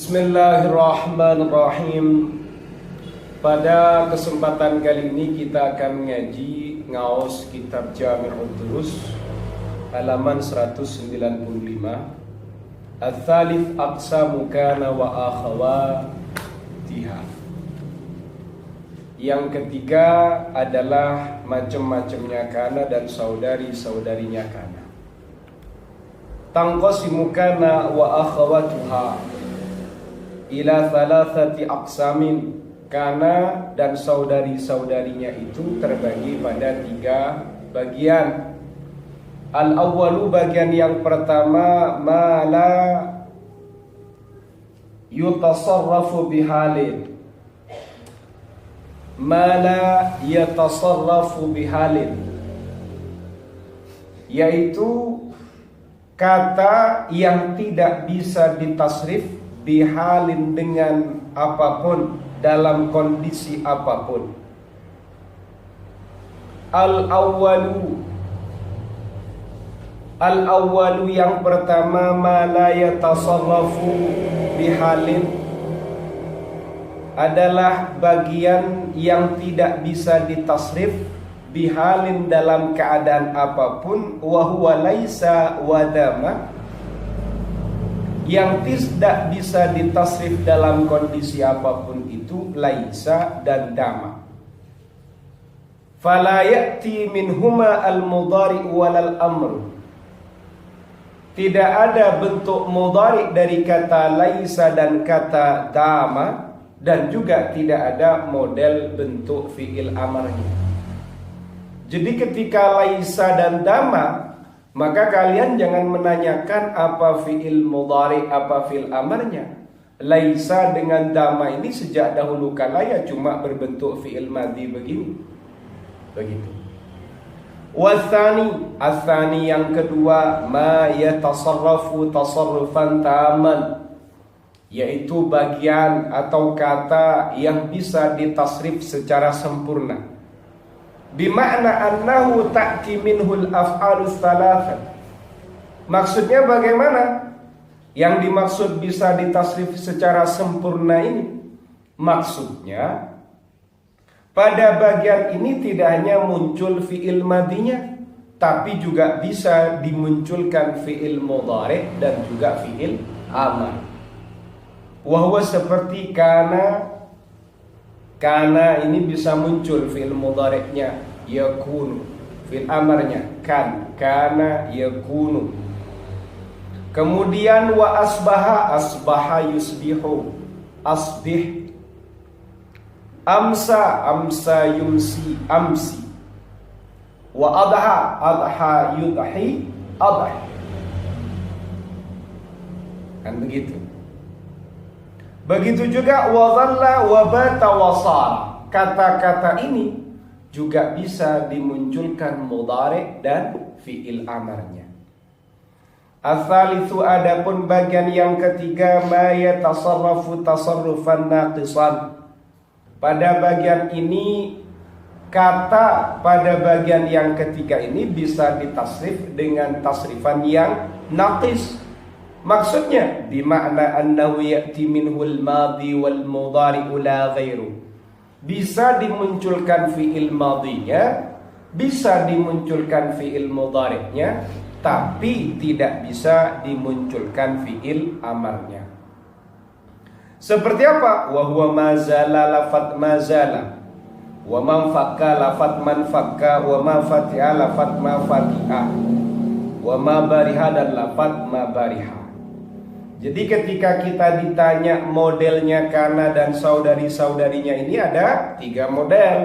Bismillahirrahmanirrahim. Pada kesempatan kali ini kita akan mengaji ngaos kitab Jami'ud Durus halaman 195. Ats-tsalits aqsamu kana wa akhawatiha. Yang ketiga adalah macam-macamnya kana dan saudari-saudarinya kana. Tanqasimu kana wa akhawatuha ila thalathati aqsamin. Kana dan saudari-saudarinya itu terbagi pada 3 bagian. Al-awwalu, bagian yang pertama, ma la yutasarrafu bihalin. Ma la yatasarrafu bihalin, yaitu kata yang tidak bisa ditasrif bihalin dengan apapun, dalam kondisi apapun. Al-awwalu yang pertama, ma la yatasarrafu bihalin, adalah bagian yang tidak bisa ditasrif bihalin dalam keadaan apapun, wa huwa laisa wa dama, yang tidak bisa ditasrif dalam kondisi apapun itu laisa dan dama. Fala ya'ti minhuma al-mudhari' walal amr. Tidak ada bentuk mudhari' dari kata laisa dan kata dama, dan juga tidak ada model bentuk fi'il amarnya. Jadi ketika laisa dan dama, maka kalian jangan menanyakan apa fi'il mudhari', apa fi'il amarnya. Laisa dengan dama ini sejak dahulu kala ya cuma berbentuk fi'il madhi begini. Begitu. Wathani, athani yang kedua, ma yatasarrafu tasarrufan taman, yaitu bagian atau kata yang bisa ditasrif secara sempurna. Bima'na annahu ta'ti minhul af'alus tsalatsa. Maksudnya bagaimana? Yang dimaksud bisa ditasrif secara sempurna ini, maksudnya pada bagian ini tidak hanya muncul fi'il madhinya, tapi juga bisa dimunculkan fi'il mudhari' dan juga fi'il amar. Wahwa seperti kana. Kana ini bisa muncul fi'il mudhari'nya yakunu, fi'il amarnya kan, kana yakunu. Kemudian wa asbaha, asbaha yusbihu, asbih. Amsa, amsa yumsi, amsi. Wa adha, adha yudhi, adhi. Kan begitu. Begitu juga wazalla wabata wasara. Kata-kata ini juga bisa dimunculkan mudhari' dan fi'il amarnya. Ats-tsalitsu, adapun bagian yang ketiga, ma yatasarrafu tasarrufan naqisan. Pada bagian ini, kata pada bagian yang ketiga ini bisa ditasrif dengan tasrifan yang naqis. Maksudnya bimakna annahu ya'ti minhul madhi wal mudhari'u la ghairu. Bisa dimunculkan fi'il madhinya, bisa dimunculkan fi'il mudhari'nya, tapi tidak bisa dimunculkan fi'il amarnya. Seperti apa? Wa huwa mazala lafat mazala, wa man fakka lafat man fakka, wa ma fatiha lafat ma fatiha, wa ma bariha dan lafat ma bariha. Jadi ketika kita ditanya modelnya kana dan saudari-saudarinya ini ada 3 model.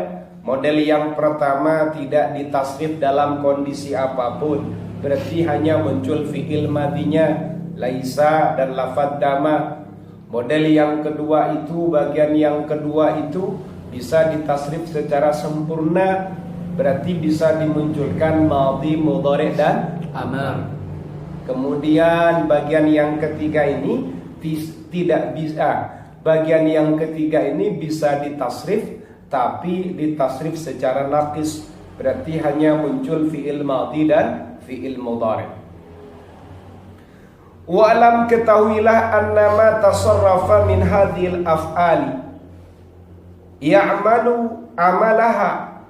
Model yang pertama tidak ditasrif dalam kondisi apapun, berarti hanya muncul fi'il madhinya laisa dan lafadz dama. Model yang kedua itu, bagian yang kedua itu bisa ditasrif secara sempurna, berarti bisa dimunculkan madhi, mudhari' dan amar. Kemudian bagian yang ketiga ini tidak bisa. Bagian yang ketiga ini bisa ditasrif, tapi ditasrif secara naqis, berarti hanya muncul fi'il madhi dan fi'il mudhari'. Wa'lam ketahuilah annama tasarrafa min hadhil af'ali ya'malu amalaha.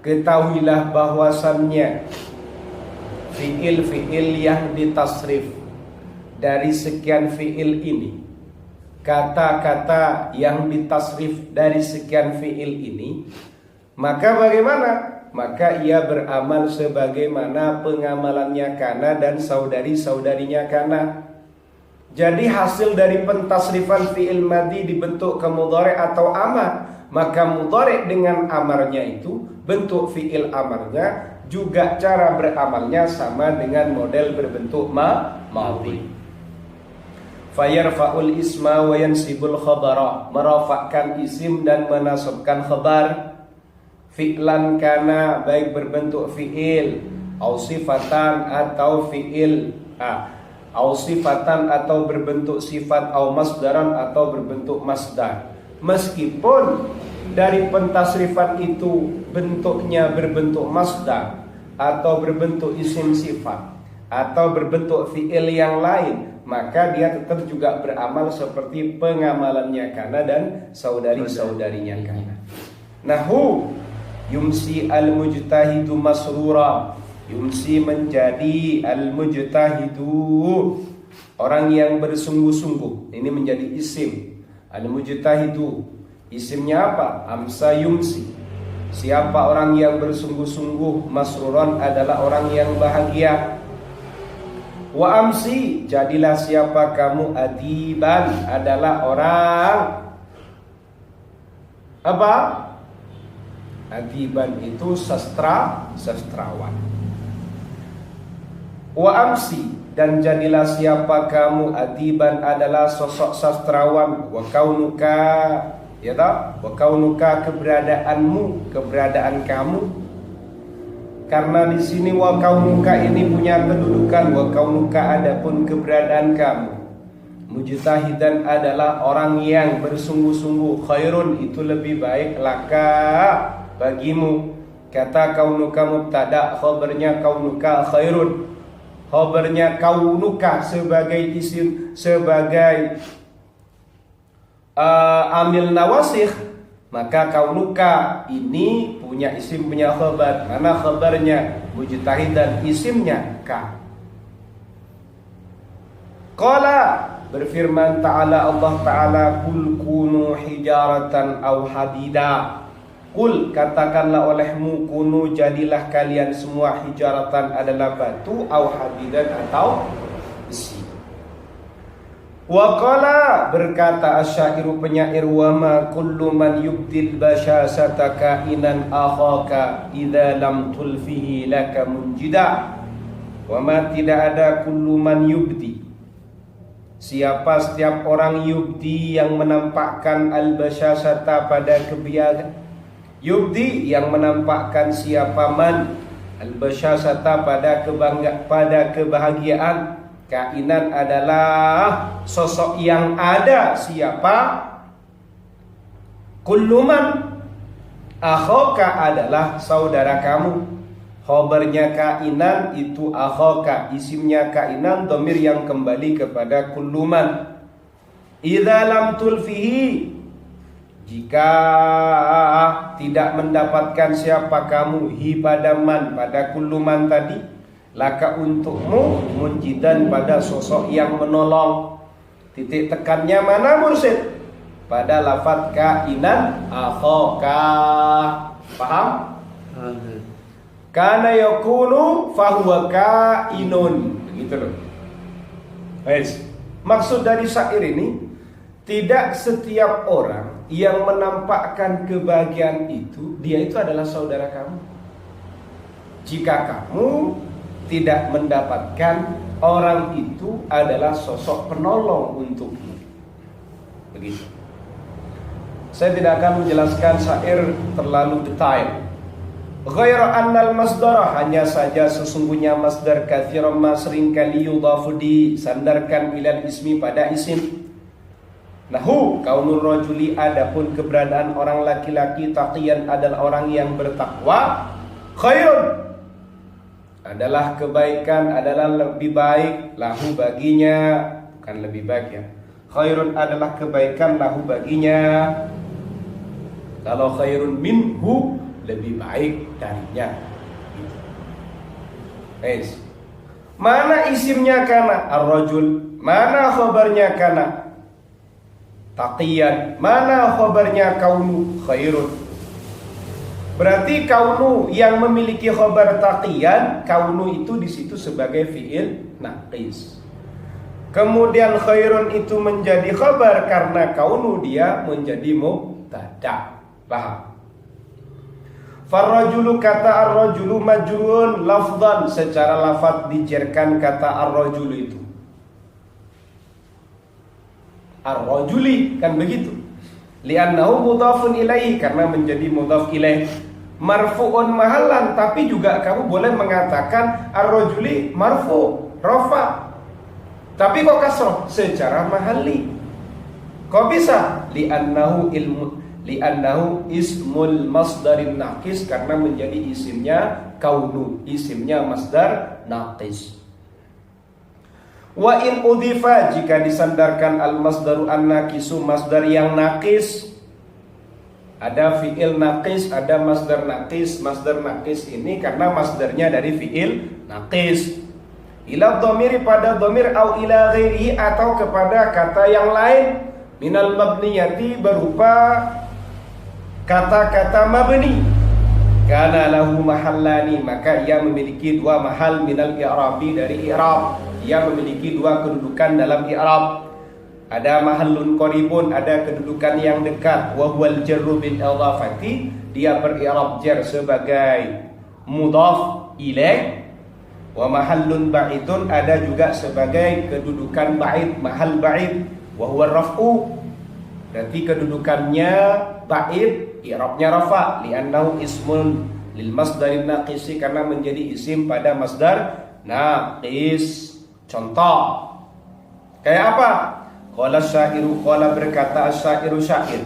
Ketahuilah bahwasannya fi'il-fi'il yang ditasrif dari sekian fi'il ini, kata-kata yang ditasrif dari sekian fi'il ini, maka bagaimana? Maka ia beramal sebagaimana pengamalannya kana dan saudari-saudarinya kana. Jadi hasil dari pentasrifan fi'il madhi dibentuk ke mudhari' atau amar, maka mudhari' dengan amarnya itu bentuk fi'il amarnya juga cara beramalnya sama dengan model berbentuk madhi. Fayarfa'ul isma wa yansibul khabara, merafakkan isim dan menasabkan khabar. Fi'lan kana, baik berbentuk fi'il, au sifatan atau fi'il, au sifatan atau berbentuk sifat, au masdaran atau berbentuk masdar. Meskipun dari pentasrifan itu bentuknya berbentuk masdar atau berbentuk isim sifat atau berbentuk fi'il yang lain, maka dia tetap juga beramal seperti pengamalannya kana dan saudari-saudarinya kana. Nahu yumsi al-mujtahidu masrura, yumsi menjadi al-mujtahidu orang yang bersungguh-sungguh. Ini menjadi isim. Al-mujtahidu isimnya apa? Amsa yumsi. Siapa orang yang bersungguh-sungguh? Masruran adalah orang yang bahagia. Wa amsi, jadilah siapa kamu? Adiban adalah orang apa? Adiban itu sastrawan. Wa amsi, dan jadilah siapa kamu? Adiban adalah sosok sastrawan. Wa kaunuka, ya tak? Wa kaunuka, keberadaanmu, keberadaan kamu. Karena di sini wa kaunuka ini punya kedudukan, wa kaunuka adapun keberadaan kamu. Mujtahidan adalah orang yang bersungguh-sungguh. Khairun itu lebih baik, laka bagimu. Kata kaunuka mubtada, khabarnya kaunuka khairun. Khabarnya kaunuka sebagai isim, sebagai amil nawasikh, maka kaunuka ini punya isim, punya khabar. Mana khabarnya? Mujtahidan, isimnya ka. Qala, berfirman ta'ala Allah Ta'ala, kul kunu hijaratan aw hadida. Kul, katakanlah olehmu, kunu, jadilah kalian semua, hijaratan adalah batu, aw hadidan atau besi. Wa qala, berkata asyairu penyair, wa ma kullu man yubdil basyasata kainan akhaka idza lam tulfihi laka munjida. Wa ma, tidak ada, kullu man yubdi, siapa setiap orang, yubdi yang menampakkan, al-basyasata pada kebiasaan, yubdi yang menampakkan, siapa man, al-basyasata pada kebahagiaan, kainan adalah sosok yang ada, siapa, kulluman, akhoka adalah saudara kamu. Khobarnya kainan itu akhoka, isimnya kainan, dhamir yang kembali kepada kulluman. Idza lam tulfihi, jika tidak mendapatkan siapa kamu, hi pada man, pada kulluman tadi, laka untukmu, munjidan pada sosok yang menolong. Titik tekannya mana mursyid? Pada lafadz kainan akhoka. Paham? Kana yakunu fahuwa kainun, begitu loh. Guys, maksud dari syair ini, tidak setiap orang yang menampakkan kebahagiaan itu, dia itu adalah saudara kamu. Jika kamu tidak mendapatkan, orang itu adalah sosok penolong untukmu. Begitu. Saya tidak akan menjelaskan syair terlalu detail. Ghairu annal masdar, hanya saja sesungguhnya masdar katsiran ma seringkali yudhafu, disandarkan ilal ismi pada isim. Nahu kaunur rajuli, adapun keberadaan orang laki-laki, taqiyan adalah orang yang bertakwa, khairun adalah kebaikan, adalah lebih baik, lahu baginya, bukan lebih baik ya. Khairun adalah kebaikan, lahu baginya. Kalau khairun minhu, lebih baik darinya. Guys, mana isimnya kana? Ar-rajul. Mana khabarnya kana? Taqiyan. Mana khabarnya kaunu? Khairun. Berarti kaunu yang memiliki khabar taqiyan, kaunu itu di situ sebagai fiil naqis. Kemudian khairun itu menjadi khabar karena kaunu dia menjadi mubtada. Paham? Farrajulu kata ar-rajulu majrun lafdhan, secara lafaz dijerkan kata ar-rajulu itu. Ar-rajuli kan begitu. Li'annahu mudhafun ilaihi, karena menjadi mudhaf ilaih. Marfu'un mahallan, tapi juga kamu boleh mengatakan ar-rajuli marfu, rafa. Tapi kok kasroh? Secara mahalli. Kok bisa? Li'annahu ismul masdarin naqis, karena menjadi isimnya kaunu, isimnya masdar naqis. Wa in udhifa, jika disandarkan al masdaru an naqisu, masdar yang naqis. Ada fi'il naqis, ada masdar naqis. Masdar naqis ini karena masdarnya dari fi'il naqis. Ila dhamiri, pada dhamir, au ila ghairihi, atau kepada kata yang lain. Minal mabniyati, berupa kata-kata mabni. Kana lahu mahallani, maka ia memiliki dua mahal minal i'rabi, dari i'rab. Ia memiliki dua kedudukan dalam i'rab. Ada mahallun qaribun, ada kedudukan yang dekat. Wa huwal jarru bil idhafati, dia ber-i'rab jar sebagai mudhaf ilaih. Wa mahallun ba'idun, ada juga sebagai kedudukan ba'id, mahal ba'id. Wa huwa raf'u, berarti kedudukannya ba'id, i'rabnya rafa. Li'annahu ismun lil masdarin naqisi, karena menjadi isim pada masdar naqis. Contoh kayak apa? Qala syairu, qala berkata syairu syair,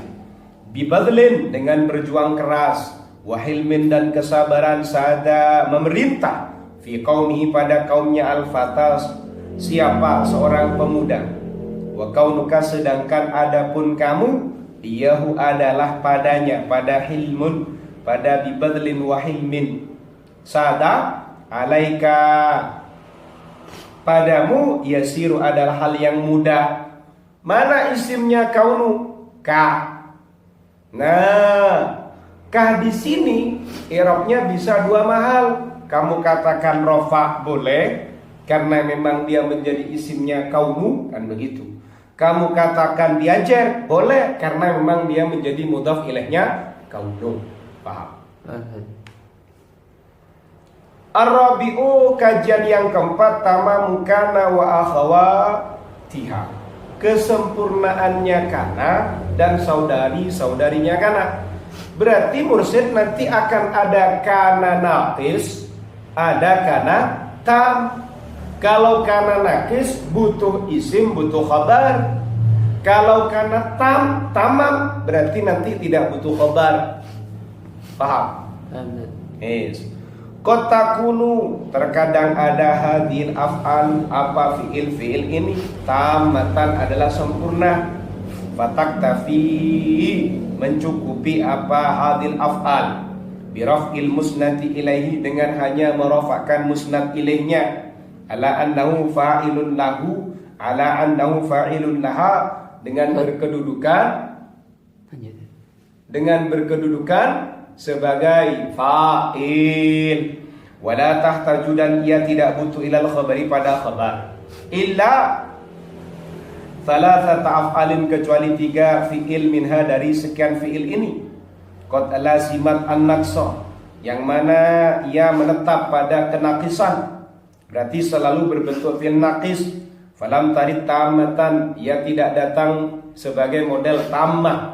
bibadlin, dengan berjuang keras, wahilmin, dan kesabaran, sada, memerintah, fi qaumihi, pada kaumnya, al-fatas, siapa? Seorang pemuda. Wa kaunuka, sedangkan adapun kamu, iyahu adalah padanya, pada hilmun, pada bibadlin wahilmin, sada, alaika, padamu, yasiru adalah hal yang mudah. Mana isimnya kaunu? Ka. Nah, ka di sini i'rabnya bisa dua mahal. Kamu katakan rofa boleh, karena memang dia menjadi isimnya kaunu, kan begitu. Kamu katakan diajar boleh, karena memang dia menjadi mudhaf ilaihnya kaunu. Paham? Ar-rabi'u, kajian yang keempat, tamamu kana wa akhawatiha, kesempurnaannya kana dan saudari-saudarinya kana. Berarti mursyid nanti akan ada kana naqis, ada kana tam. Kalau kana naqis butuh isim, butuh khabar. Kalau kana tam, tamam, berarti nanti tidak butuh khabar. Paham? Yes. Kotakunu, terkadang ada hadil af'al, apa fi'il ini tamatan, adalah sempurna. Fataktafi, mencukupi apa hadil af'al, biraf'il musnadi ilaihi, dengan hanya merafa'kan musnad ilaihnya, ala annahu fa'ilun lahu, ala annahu fa'ilun laha, dengan berkedudukan sebagai fa'il. Wala tahtaju, dan ia tidak butuh ilal khabari, pada khabar, illa thalathata af'alin, kecuali 3 fi'il minha, dari sekian fi'il ini. Qad lazimat an-naqsa, yang mana ia menetap pada kenaqisan, berarti selalu berbentuk fi'il naqis. Falam tarid tamatan, ia tidak datang sebagai model tammah.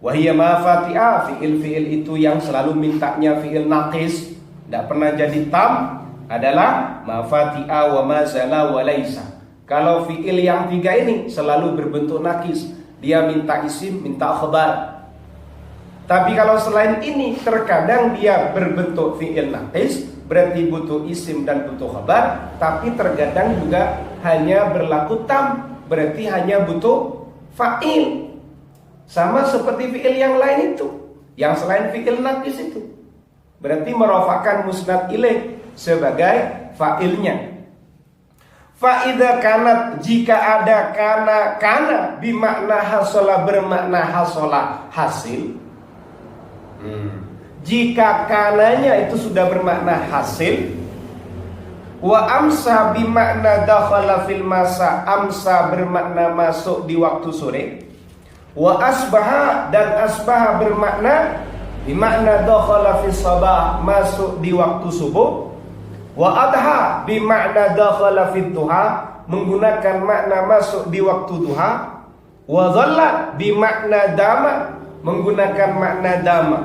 Wahiyya ma fati'a, fi'il-fi'il itu yang selalu mintanya fi'il naqis, tidak pernah jadi tam, adalah ma fati'a wa ma zala wa laisa. Kalau fi'il yang 3 ini selalu berbentuk naqis, dia minta isim, minta khabar. Tapi kalau selain ini terkadang dia berbentuk fi'il naqis, berarti butuh isim dan butuh khabar, tapi terkadang juga hanya berlaku tam, berarti hanya butuh fa'il. Sama seperti fi'il yang lain itu, yang selain fi'il naqis itu. Berarti merofakkan musnad ilaih sebagai fa'ilnya. Fa'idha kanat, jika ada kana bimakna hasola, bermakna hasola hasil. Jika kananya itu sudah bermakna hasil. Wa amsa bimakna dakhala fil masa, amsa bermakna masuk di waktu sore. Wa asbaha, dan asbaha bermakna bimakna dakhala fis sabah, masuk di waktu subuh. Wa adha bimakna dakhala fit duha, menggunakan makna masuk di waktu duha. Wa dhalla bimakna dama, menggunakan makna dama.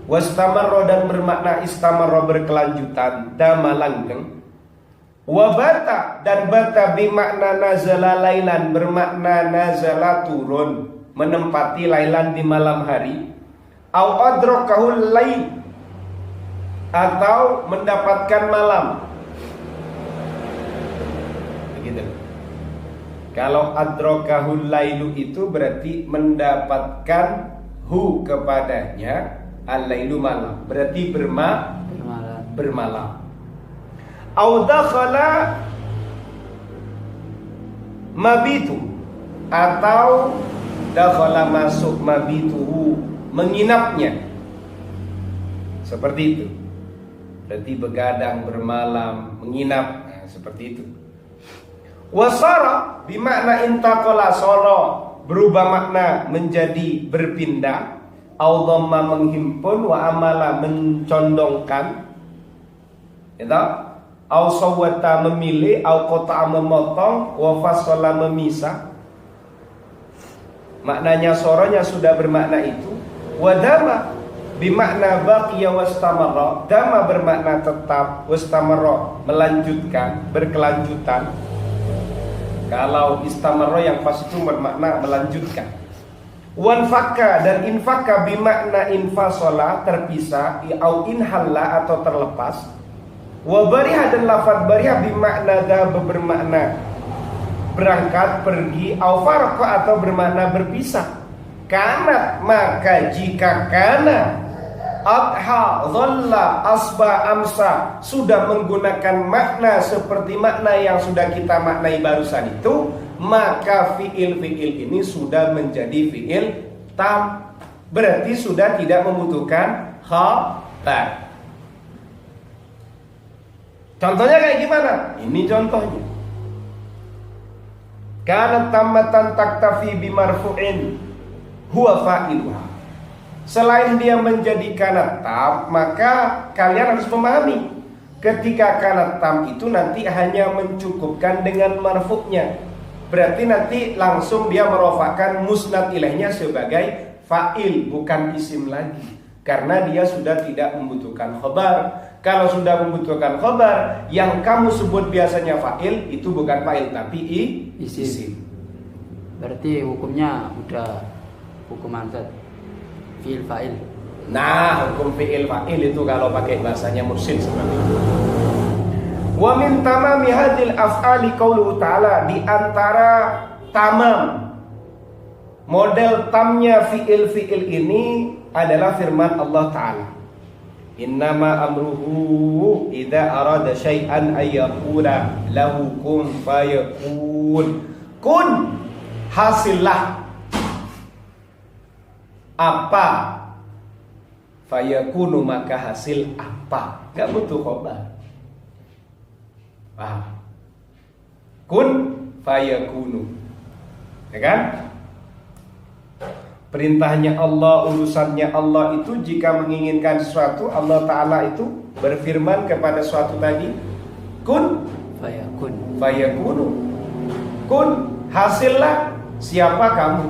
Wastamarra, dan bermakna istamarra, berkelanjutan, dama langgeng. Wabata, dan bata bimakna nazala lailan, bermakna nazala turun, menempati lailan di malam hari. Au adrakahul lail, atau mendapatkan malam. Begitu. Kalau adrakahul lailu itu berarti mendapatkan hu kepadanya, al-lailu malam, berarti bermalam. Au dakhala mabitu, atau dakhala masuk mabituhu, menginapnya. Seperti itu. Berarti begadang, bermalam, menginap, nah, seperti itu. Wasara bimakna intaqala, sara berubah makna menjadi berpindah. Au dhamma menghimpun, wa amala mencondongkan. Itu. Au sawwata memilih, au qata'a memotong, wa fasala memisah. Maknanya soranya sudah bermakna itu. Wa dama bimakna baqiya wastamarra, dama bermakna tetap, wastamarra melanjutkan, berkelanjutan. Kalau istamarra yang pas itu bermakna melanjutkan. Wanfaka, dan infaka bimakna infasola, terpisah, au inhalla atau terlepas. Wabariha, dan lafadz bariha bimakna dhahaba, bermakna berangkat, pergi, au farqa, atau bermakna berpisah. Kanat, maka jika kana, adha, dhalla, asba, amsa sudah menggunakan makna seperti makna yang sudah kita maknai barusan itu, maka fi'il-fi'il ini sudah menjadi fi'il tam, berarti sudah tidak membutuhkan khabar. Contohnya kayak gimana? Ini contohnya. Kanat tammatan taktafi bimarfu'in huwa fa'iluha. Selain dia menjadi kanat tam, maka kalian harus memahami, ketika kanat tam itu nanti hanya mencukupkan dengan marfu'nya. Berarti nanti langsung dia merofakkan musnad ilaihnya sebagai fa'il, bukan isim lagi, karena dia sudah tidak membutuhkan khabar. Kalau sudah membutuhkan khabar, yang kamu sebut biasanya fa'il, itu bukan fa'il tapi isim. Berarti hukumnya udah hukum ansat, fi'il fa'il. Nah, hukum fi'il fa'il itu kalau pakai bahasanya mursil seperti itu. Wa min tamami hadhil af'ali qauluhu ta'ala, di antara tamam, model tamnya fi'il ini adalah firman Allah Ta'ala. Innama amruhu idza arada syai'an ayyaqula lahu kun fayakun. Kun, hasillah. Apa? Fayakunu, maka hasil apa? Gak butuh khabar. Paham? Kun fayakunu, ya kan? Perintahnya Allah, urusannya Allah itu, jika menginginkan sesuatu, Allah Ta'ala itu berfirman kepada suatu tadi, kun fayakunu. Kun, hasillah. Siapa kamu?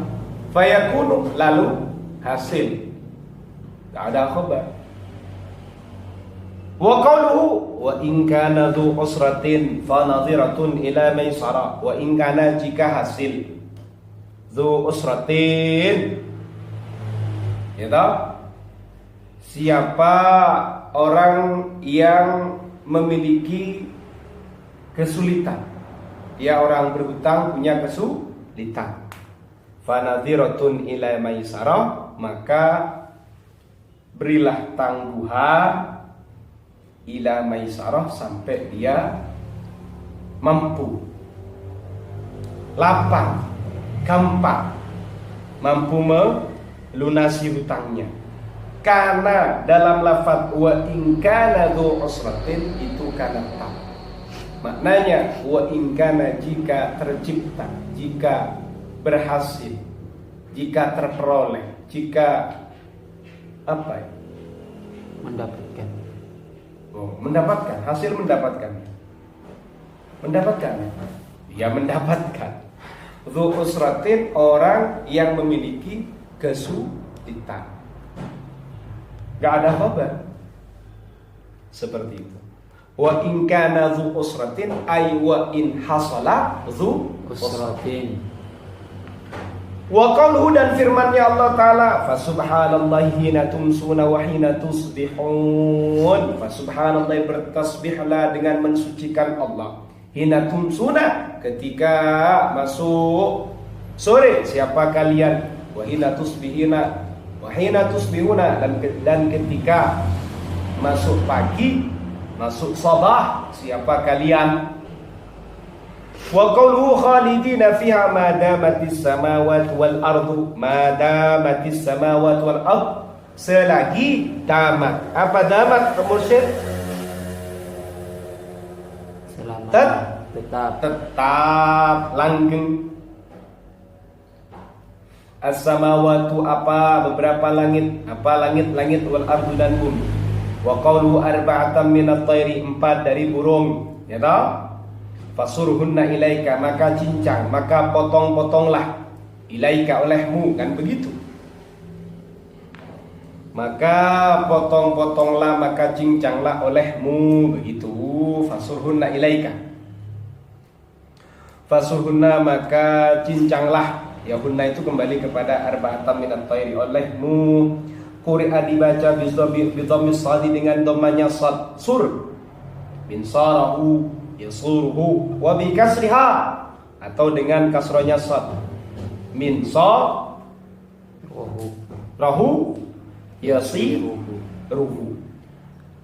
Fayakunu, lalu hasil. Tak ada khabar. Wa qawluhu wa in kana dhu usratin fa nadhiratun ila maisara. Wa in kana, jika hasil, dhu usratin, ya tahu, siapa orang yang memiliki kesulitan. Dia orang berhutang punya kesulitan. Fanadhiratun ila maisarah, maka berilah tangguhan ila maisarah sampai dia mampu, lapang, gampang, mampu melunasi hutangnya. Karena dalam lafaz wa in kana dzu usratin itu kana tam. Maknanya wa in kana, jika tercipta, jika berhasil, jika terperoleh, jika apa ya? Mendapatkan. Oh, mendapatkan, hasil mendapatkan. Mendapatkan. Ya, mendapatkan. Dzu usratin, orang yang memiliki kesulitan. Gak ada khabar. Seperti itu. Wa in kana dzu usratin ay wa in hasala dzu usratin. Wa qaluhu, dan firman-Nya Allah Ta'ala, fa subhanallahi hina tumsuna wa hina tusbihun. Fa subhanallahi, bertasbihlah dengan mensucikan Allah. Hina tumsuna, ketika masuk sore, siapa kalian? Wa hina tusbihina, wa hina tusbihuna, dan ketika masuk pagi, masuk sabah, siapa kalian? Wa qawluhu khalidina fiha ma damatis samawati wal ardu, ma damatis samawati wal ard, selagi damat. Apa damat, Mursyid? Selama tetap langgeng. As-samawatu, apa beberapa langit, apa langit-langit, wal ardu, dan bumi. Wa qawluhu arba'atan minat tayri, 4 dari burung, ya toh? Fasurhunna ilaika, maka cincang, maka potong-potonglah, ilaika, olehmu, kan begitu. Maka potong-potonglah, maka cincanglah olehmu, begitu. Fasurhunna ilaika, fasurhunna, maka cincanglah. Ya, hunna itu kembali kepada arba'atan minat tayri, olehmu. Qur'a, dibaca bidhammis shadi, dengan dhammanya shad, sur. Bin sarahu, yasuruhu, wa bi kasriha, atau dengan kasronya shad, min sa rahu yasiruhu,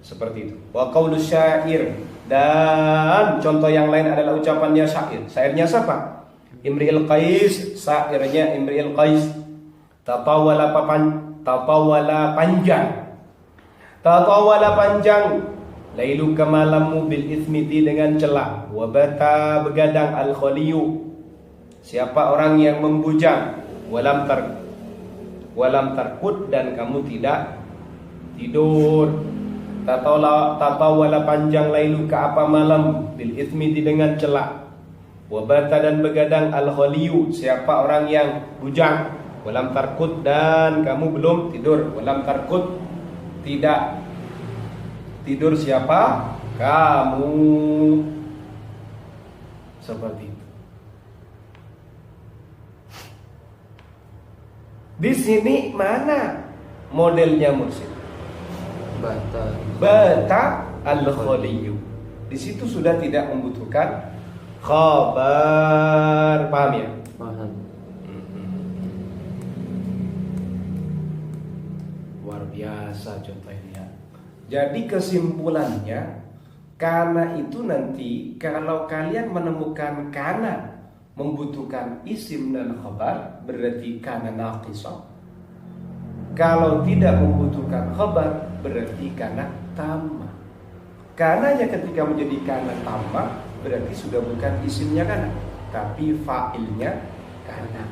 seperti itu. Wa qaulu syair, dan contoh yang lain adalah ucapannya syair. Syairnya siapa? Imri'il Qais, syairnya Imri'il Qais. Tatawala panjang, lailu kemalammu bil ismiti, dengan celah. Wabata, begadang, al khaliyu, siapa orang yang membujang. Walam tarkud, dan kamu tidak tidur. Tatawala panjang, lailu ke apa malam, bil ismiti, dengan celah. Wabata, dan begadang, al khaliyu, siapa orang yang bujang. Walam tarkud, dan kamu belum tidur. Walam tarkud, tidak tidur siapa? Kamu. Seperti itu. Di sini mana modelnya Mursyid? Bata al-khaliyu. Di situ sudah tidak membutuhkan khabar. Paham ya? Paham. Luar biasa contohnya. Jadi kesimpulannya, karena itu nanti kalau kalian menemukan kana membutuhkan isim dan khabar, berarti kana naqisah. Kalau tidak membutuhkan khabar, berarti kana tamma. Kananya ketika menjadi kana tamma, berarti sudah bukan isimnya kana, tapi fa'ilnya kana.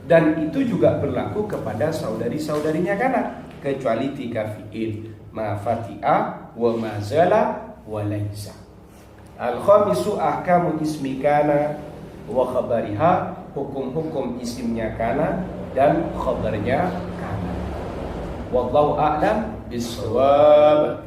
Dan itu juga berlaku kepada saudari-saudarinya kana, kecuali 3 fi'il. Ma fati'a wa ma zala wa laisa. Al-khamisu ahkamu ismi kana wa khabariha, hukum-hukum isimnya kana dan khabarnya kana. Wallahu a'lam bis-shawab.